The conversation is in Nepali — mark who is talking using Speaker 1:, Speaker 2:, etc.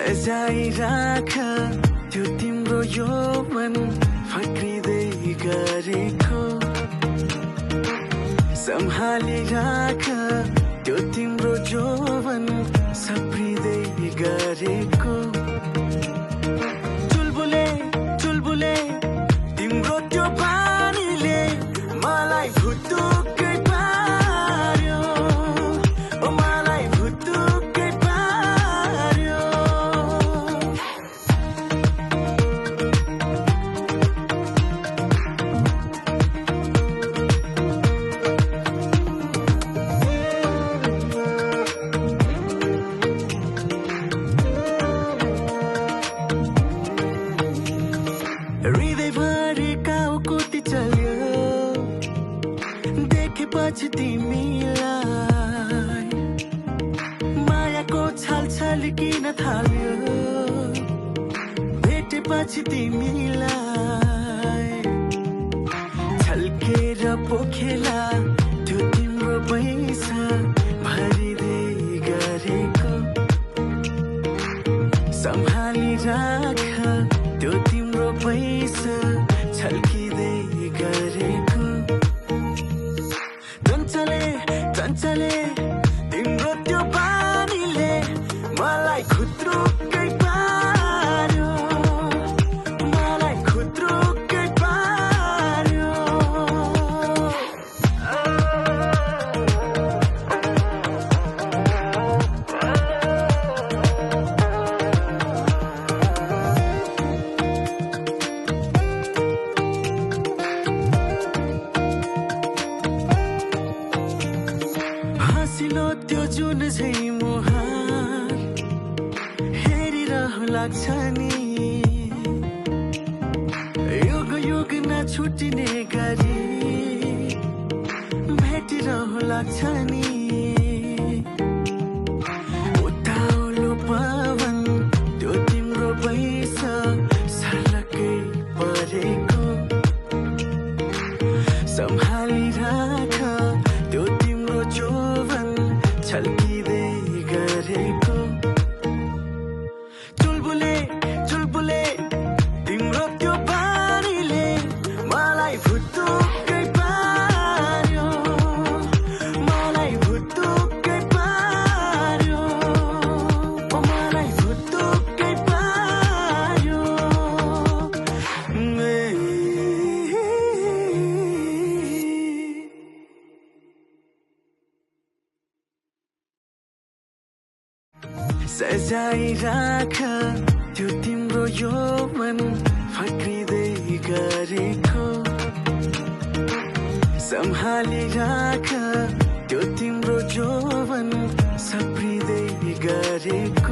Speaker 1: सजाइराख त्यो तिम्रो यौवन फक्रिँदै गरेको सम्हालिराख त्यो तिम्रो यौवन सप्रिँदै गरेको चुलबुले चुलबुले तिम्रो त्यो पानीले मलाई भुतुक्कै पार्यो ओ मलाई भुतुक्कै पार्यो हृदयभरिका उकुटी चल्यो देखेपछि तिमीलाई मायाको छलछल किन थाल्यो भेटेपछि तिमीलाई छल्केर पोखेला त्यो तिम्रो पैसा भरिँदै गरेको सम्हालिराख त्यो तिम्रो पैसा छल्किँदै गरेको चञ्चले चञ्चले तिम्रो त्यो पानीले मलाई खुत्रुक्कै पार्यो मलाई खुत्रुक्कै पार्यो हाँसिलो त्यो जुन झै मुहार हेरिरह लाग्छ नि युग युग नछुटिने गरी भेटिरह लाग्छ नि उताउलो पवन त्यो तिम्रो पैसा सर्लक्कै परेको सम्हालिराख त्यो तिम्रो यौवन छल्किँदै गरेको चुलबुले चुलबुले तिम्रो त्यो पानीले मलाई भुतुक्कै पार्यो मलाई भुतुक्कै पार्यो ओ मलाई भुतुक्कै पार्यो सजाइराख त्यो तिम्रो यौवन फक्रिँदै गरेको सम्हालिराख त्यो तिम्रो यौवन सप्रिँदै गरेको